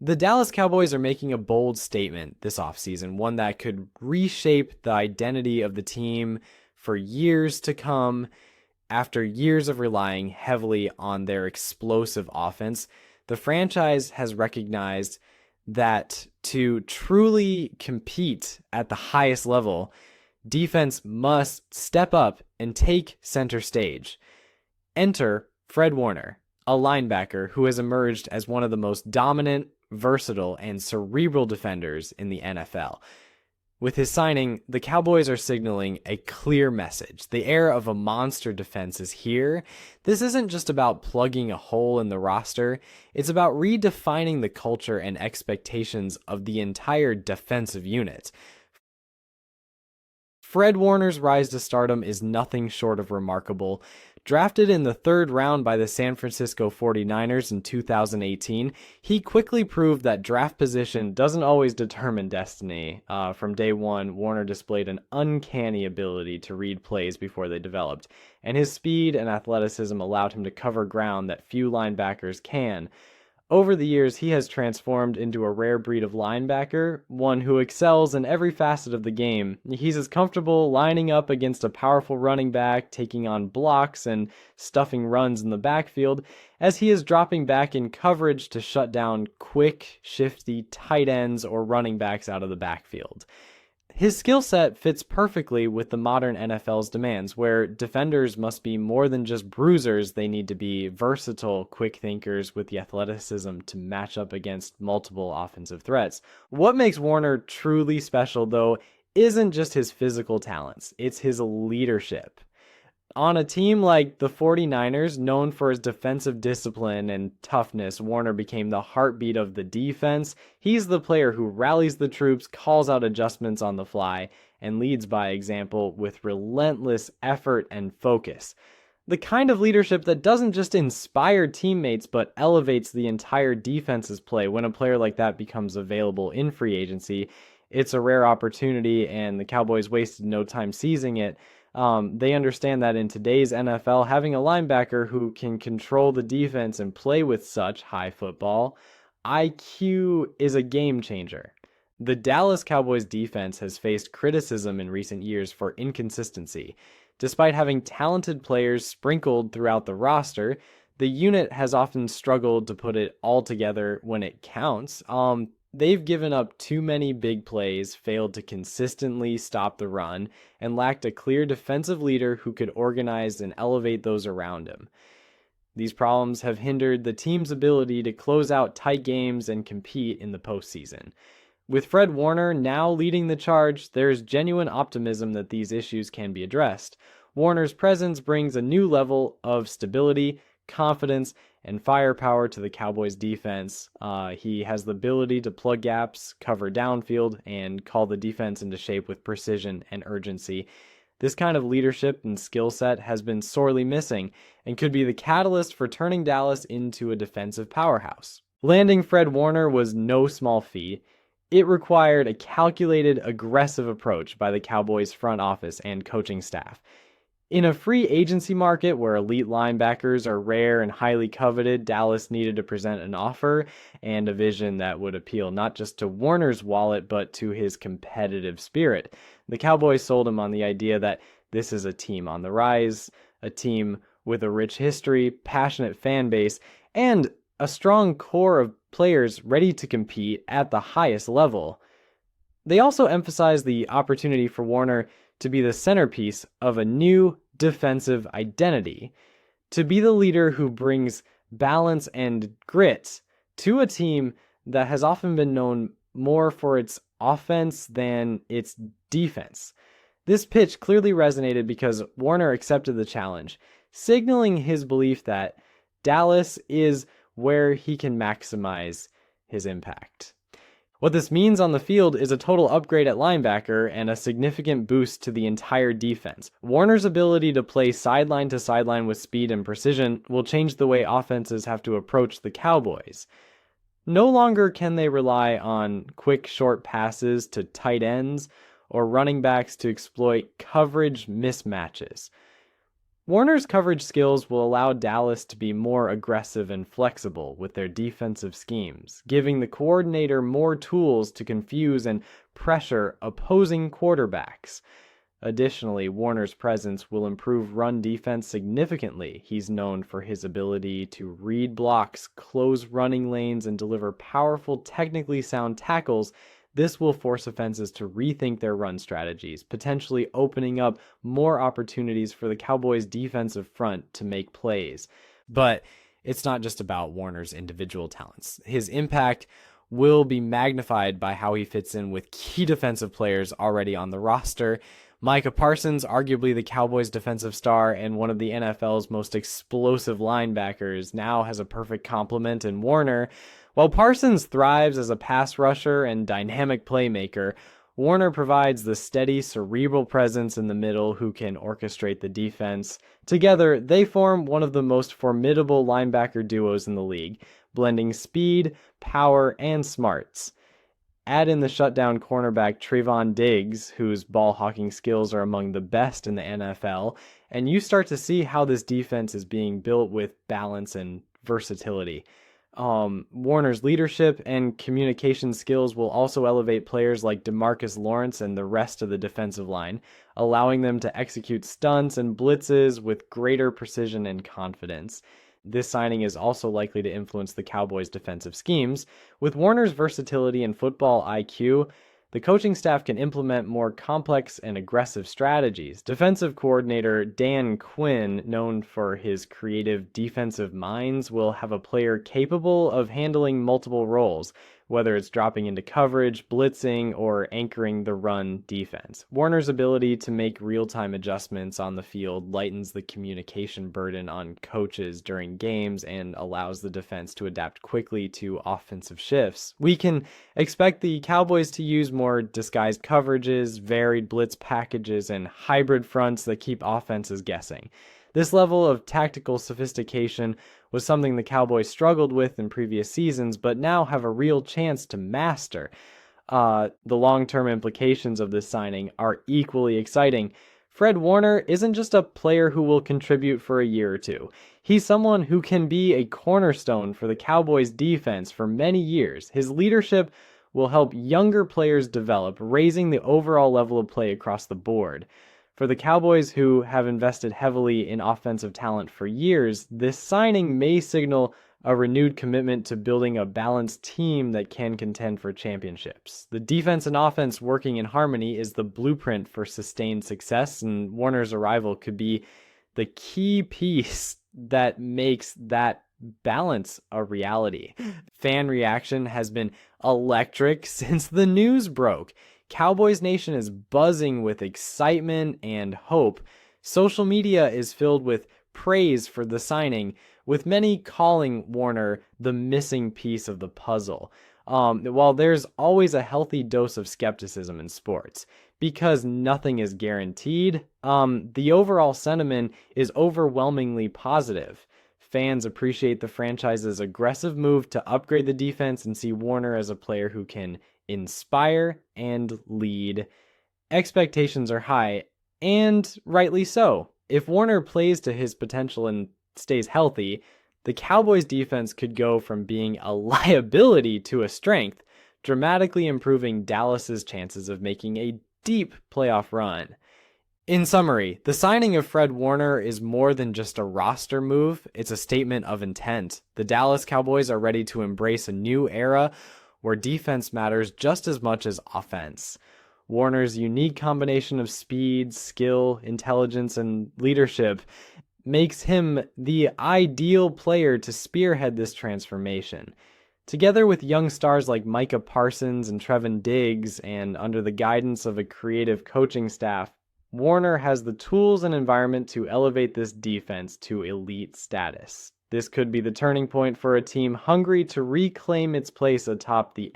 The Dallas Cowboys are making a bold statement this offseason, one that could reshape the identity of the team for years to come. After years of relying heavily on their explosive offense, the franchise has recognized that to truly compete at the highest level, defense must step up and take center stage. Enter Fred Warner, a linebacker who has emerged as one of the most dominant, versatile, and cerebral defenders in the NFL. With his signing, the Cowboys are signaling a clear message. The era of a monster defense is here. This isn't just about plugging a hole in the roster. It's about redefining the culture and expectations of the entire defensive unit. Fred Warner's rise to stardom is nothing short of remarkable. Drafted in the third round by the San Francisco 49ers in 2018, he quickly proved that draft position doesn't always determine destiny. From day one, Warner displayed an uncanny ability to read plays before they developed, and his speed and athleticism allowed him to cover ground that few linebackers can. Over the years, he has transformed into a rare breed of linebacker, one who excels in every facet of the game. He's as comfortable lining up against a powerful running back, taking on blocks and stuffing runs in the backfield, as he is dropping back in coverage to shut down quick, shifty tight ends or running backs out of the backfield. His skill set fits perfectly with the modern NFL's demands, where defenders must be more than just bruisers. They need to be versatile, quick thinkers with the athleticism to match up against multiple offensive threats. What makes Warner truly special, though, isn't just his physical talents, it's his leadership. On a team like the 49ers, known for his defensive discipline and toughness, Warner became the heartbeat of the defense. He's the player who rallies the troops, calls out adjustments on the fly, and leads by example with relentless effort and focus. The kind of leadership that doesn't just inspire teammates, but elevates the entire defense's play. When a player like that becomes available in free agency, it's a rare opportunity, and the Cowboys wasted no time seizing it. They understand that in today's NFL, having a linebacker who can control the defense and play with such high football IQ is a game changer. The Dallas Cowboys defense has faced criticism in recent years for inconsistency. Despite having talented players sprinkled throughout the roster, the unit has often struggled to put it all together when it counts. They've given up too many big plays, failed to consistently stop the run, and lacked a clear defensive leader who could organize and elevate those around him. These problems have hindered the team's ability to close out tight games and compete in the postseason. With Fred Warner now leading the charge, there is genuine optimism that these issues can be addressed. Warner's presence brings a new level of stability, confidence, and firepower to the Cowboys defense. He has the ability to plug gaps, cover downfield, and call the defense into shape with precision and urgency. This kind of leadership and skill set has been sorely missing and could be the catalyst for turning Dallas into a defensive powerhouse. Landing Fred Warner was no small feat. It required a calculated, aggressive approach by the Cowboys front office and coaching staff. In a free agency market where elite linebackers are rare and highly coveted, Dallas needed to present an offer and a vision that would appeal not just to Warner's wallet, but to his competitive spirit. The Cowboys sold him on the idea that this is a team on the rise, a team with a rich history, passionate fan base, and a strong core of players ready to compete at the highest level. They also emphasized the opportunity for Warner to be the centerpiece of a new defensive identity, to be the leader who brings balance and grit to a team that has often been known more for its offense than its defense. This pitch clearly resonated because Warner accepted the challenge, signaling his belief that Dallas is where he can maximize his impact. What this means on the field is a total upgrade at linebacker and a significant boost to the entire defense. Warner's ability to play sideline to sideline with speed and precision will change the way offenses have to approach the Cowboys. No longer can they rely on quick, short passes to tight ends or running backs to exploit coverage mismatches. Warner's coverage skills will allow Dallas to be more aggressive and flexible with their defensive schemes, giving the coordinator more tools to confuse and pressure opposing quarterbacks. Additionally, Warner's presence will improve run defense significantly. He's known for his ability to read blocks, close running lanes, and deliver powerful, technically sound tackles. This will force offenses to rethink their run strategies, potentially opening up more opportunities for the Cowboys' defensive front to make plays. But it's not just about Warner's individual talents. His impact will be magnified by how he fits in with key defensive players already on the roster. Micah Parsons, arguably the Cowboys' defensive star and one of the NFL's most explosive linebackers, now has a perfect complement in Warner. While Parsons thrives as a pass rusher and dynamic playmaker, Warner provides the steady, cerebral presence in the middle who can orchestrate the defense. Together, they form one of the most formidable linebacker duos in the league, blending speed, power, and smarts. Add in the shutdown cornerback Trevon Diggs, whose ball hawking skills are among the best in the NFL, and you start to see how this defense is being built with balance and versatility. Warner's leadership and communication skills will also elevate players like DeMarcus Lawrence and the rest of the defensive line, allowing them to execute stunts and blitzes with greater precision and confidence. This signing is also likely to influence the Cowboys' defensive schemes. With Warner's versatility and football IQ, the coaching staff can implement more complex and aggressive strategies. Defensive coordinator Dan Quinn, known for his creative defensive minds, will have a player capable of handling multiple roles, whether it's dropping into coverage, blitzing, or anchoring the run defense. Warner's ability to make real-time adjustments on the field lightens the communication burden on coaches during games and allows the defense to adapt quickly to offensive shifts. We can expect the Cowboys to use more disguised coverages, varied blitz packages, and hybrid fronts that keep offenses guessing. This level of tactical sophistication was something the Cowboys struggled with in previous seasons, but now have a real chance to master. The long-term implications of this signing are equally exciting. Fred Warner isn't just a player who will contribute for a year or two. He's someone who can be a cornerstone for the Cowboys' defense for many years. His leadership will help younger players develop, raising the overall level of play across the board. For the Cowboys, who have invested heavily in offensive talent for years, this signing may signal a renewed commitment to building a balanced team that can contend for championships. The defense and offense working in harmony is the blueprint for sustained success, and Warner's arrival could be the key piece that makes that balance a reality. Fan reaction has been electric since the news broke. Cowboys Nation is buzzing with excitement and hope. Social media is filled with praise for the signing, with many calling Warner the missing piece of the puzzle. While there's always a healthy dose of skepticism in sports, because nothing is guaranteed, the overall sentiment is overwhelmingly positive. Fans appreciate the franchise's aggressive move to upgrade the defense and see Warner as a player who can inspire and lead. Expectations are high, and rightly so. If Warner plays to his potential and stays healthy, the Cowboys defense could go from being a liability to a strength, dramatically improving Dallas's chances of making a deep playoff run. In summary, the signing of Fred Warner is more than just a roster move, it's a statement of intent. The Dallas Cowboys are ready to embrace a new era where defense matters just as much as offense. Warner's unique combination of speed, skill, intelligence, and leadership makes him the ideal player to spearhead this transformation. Together with young stars like Micah Parsons and Trevon Diggs, and under the guidance of a creative coaching staff, Warner has the tools and environment to elevate this defense to elite status. This could be the turning point for a team hungry to reclaim its place atop the